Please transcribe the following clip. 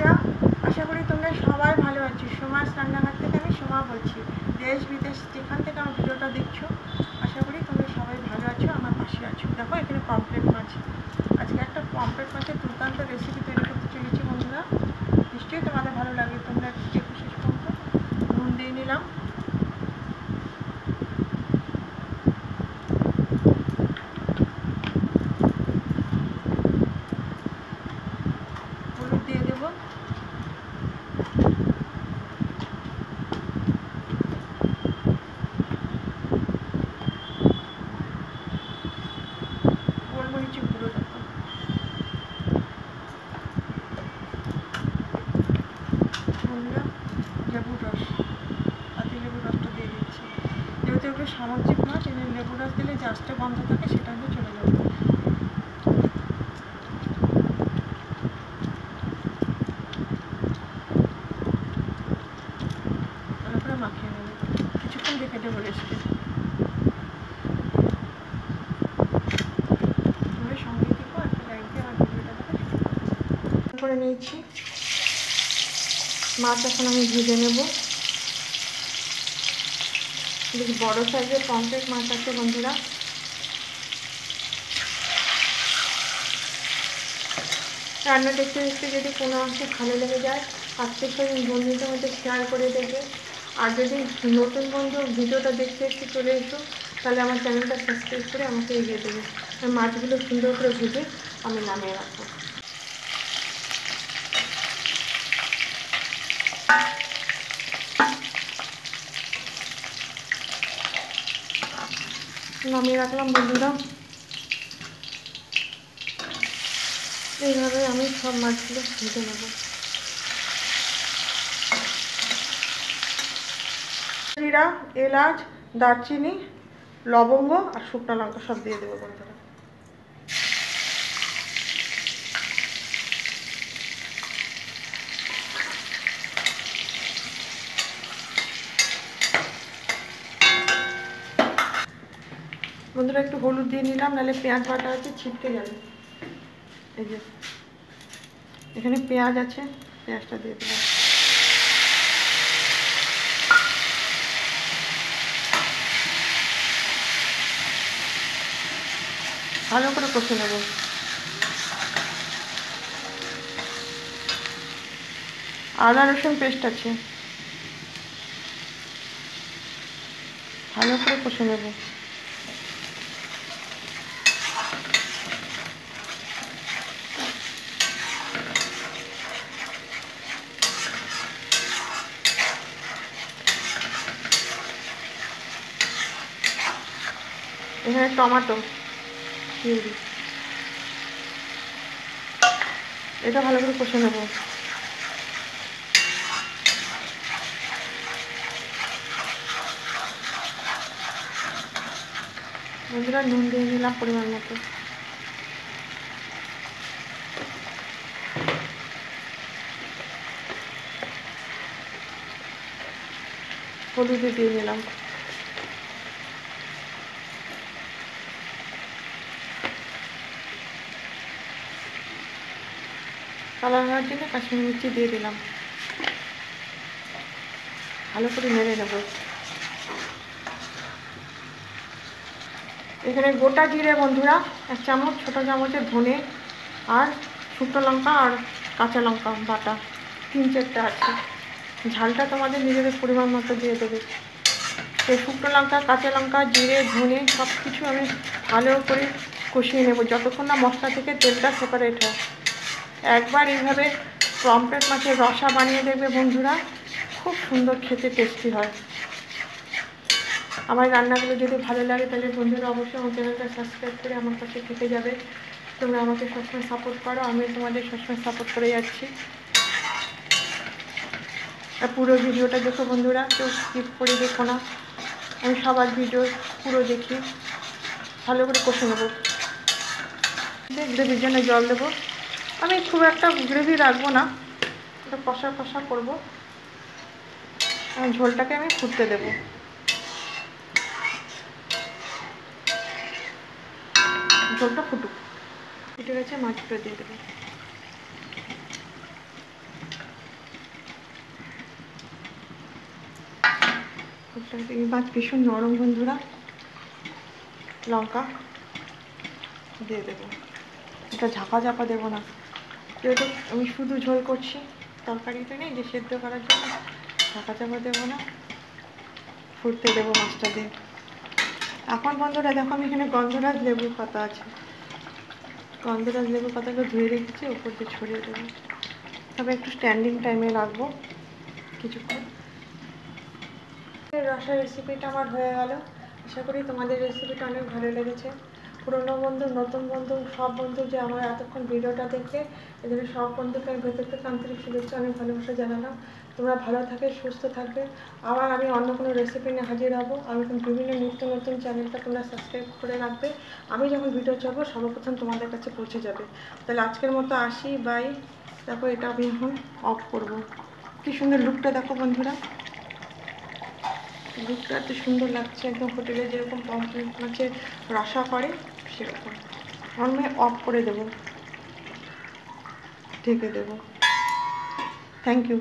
বন্ধুরা, আশা করি তোমরা সবাই ভালো আছো। সোমাস রান্নাঘর থেকে আমি সোমা বলছি। দেশ বিদেশ যেখান থেকে আমার ভিডিওটা দেখছো, আশা করি তোমরা সবাই ভালো আছো, আমার পাশে আছো। দেখো এখানে পমফ্রেট মাছ, আজকে একটা পমফ্রেট মাছের দুর্দান্ত রেসিপি তৈরি করতে চলেছি বন্ধুরা। নিশ্চয়ই তোমাদের ভালো লাগে, তোমরা একটু শেষ পর্যন্ত। নুন দিয়ে নিলাম, হলুদ দিয়ে দেবো, গোলমরিচের গুঁড়ো দেবো, লেবুর রস, পাতি লেবুর রসটা দিয়ে দিচ্ছি। যেহেতু এগুলো সামুদ্রিক মাছ, এর লেবুর রস দিলে যে আস্তে গন্ধ থাকে সেটা হলে চলে যাবে। ভালো করে মাখিয়ে নেবো, কিছুক্ষণ রেখে দেবো রেস্টে। তোমরা সঙ্গে থেকো, একটা লাইক দিয়ে আমার ভিডিওটা দেখা করে নিয়েছি। মাছ এখন আমি ভেজে নেব। বেশ বড় সাইজের পমফ্রেট মাছ আছে বন্ধুরা। রান্না দেখতে দেখতে যদি কোনো অংশ ভালো লেগে যায়, আজকের সঙ্গে বন্ধুদের মধ্যে শেয়ার করে দেবে। আর যদি নতুন বন্ধু ভিডিওটা দেখতে দেখতে চলে এসো, তাহলে আমার চ্যানেলটা সাবস্ক্রাইব করে আমাকে এগিয়ে দেবে। আর মাছগুলো সুন্দর করে ভেজে আমি নামিয়ে রাখবো। নামিয়ে রাখলাম বন্ধুরা। এইভাবে আমি সব মাছগুলো ভেজে নেব। জিরা, এলাচ, দারচিনি, লবঙ্গ আর শুকনো লঙ্কা সব দিয়ে দেবো বন্ধুরা। বন্ধুরা একটু হলুদ দিয়ে নিলাম, নাহলে পেঁয়াজ বাটা আছে ছিটকে যাবে। এই যে এখানে পেঁয়াজ আছে, পেঁয়াজটা দিয়ে দিলাম। ভালো করে কষে নেব। আদা রসুন পেস্ট আছে, ভালো করে কষে নেব। এখানে টমেটো দিয়ে দিই, এটা ভালো করে কষে নেব। বন্ধুরা নুন দিয়ে নিলাম পরিমাণ মতো। হলুদ দিয়ে নিলাম। কালার হওয়ার জন্য কাশ্মীরি মির্চি দিয়ে দিলাম। ভালো করে নেড়ে নেব। এখানে গোটা জিরে বন্ধুরা 1 চামচ, ছোটো চামচের ধনে আর শুকনো লঙ্কা আর কাঁচা লঙ্কা বাটা 3-4টা আছে। ঝালটা তোমাদের নিজেদের পরিমাণ মতো দিয়ে দেবে। সেই শুকনো লঙ্কা, কাঁচা লঙ্কা, জিরে, ধনে সব কিছু আমি ভালো করে কষিয়ে নেব যতক্ষণ না মশলা থেকে তেলটা সেপারেট হয়। একবার এইভাবে পমফ্রেট মাছের রসা বানিয়ে দেখবে বন্ধুরা, খুব সুন্দর খেতে, টেস্টি হয়। আমার রান্নাগুলো যদি ভালো লাগে তাহলে বন্ধুরা অবশ্যই আমার চ্যানেলটা সাবস্ক্রাইব করে আমার পাশে থেকে যাবে। তোমরা আমাকে সবসময় সাপোর্ট করো, আমি তোমাদের সবসময় সাপোর্ট করে যাচ্ছি। আর পুরো ভিডিওটা দেখো বন্ধুরা, কেউ স্কিপ করে দেখো না। আমি সবার ভিডিও পুরো দেখি। ভালো করে কষে নেবো। গ্রেভির জন্য জল দেবো। আমি খুব একটা গ্রেভি রাখবো না, এটা কষা কষা করবো। ঝোলটাকে আমি ফুটতে দেবো। ঝোলটা ফুটুক, ফুটে গেছে, মাছগুলো দিয়ে দেবো। এই মাছ ভীষণ নরম বন্ধুরা। লঙ্কা দিয়ে দেবো, এটা ঝাপা ঝাপা দেবো না, যেহেতু আমি শুধু ঝোল করছি, তরকারিতে নেই যে সেদ্ধ করার জন্য, ঝাপা ঝাপা দেবো না, ফুটতে দেবো মাছটা দিয়ে। এখন বন্ধুরা দেখো আমি এখানে গন্ধরাজ লেবুর পাতা আছে, গন্ধরাজ লেবুর পাতাগুলো ধুয়ে রেখেছি, উপর দিয়ে ছড়িয়ে দেবো। তবে একটু স্ট্যান্ডিং টাইমে রাখবো কিছুক্ষণ। রসা রেসিপিটা আমার হয়ে গেল। আশা করি তোমাদের রেসিপিটা অনেক ভালো লেগেছে। পুরনো বন্ধু, নতুন বন্ধু, সব বন্ধু যে আমার এতক্ষণ ভিডিওটা দেখে, এদের সব বন্ধুকে আমি ভেতর থেকে আন্তরিক শুভেচ্ছা, অনেক ভালোবাসা জানালাম। তোমরা ভালো থাকবে, সুস্থ থাকবে। আবার আমি অন্য কোনো রেসিপি নিয়ে হাজির হবো। আমি বিভিন্ন নিত্য নতুন চ্যানেলটা তোমরা সাবস্ক্রাইব করে রাখবে। আমি যখন ভিডিও ছাড়বো সর্বপ্রথম তোমাদের কাছে পৌঁছে যাবে। তাহলে আজকের মতো আসি, বাই। দেখো এটা আমি এখন অফ করবো। কি সুন্দর লুকটা দেখো বন্ধুরা, লুকটা এত সুন্দর লাগছে, একদম হোটেলে যেরকম পমফ্রেট মাছের রসা করে সেরকম। আমি অফ করে দেবো, ঢেকে দেবো। Thank you.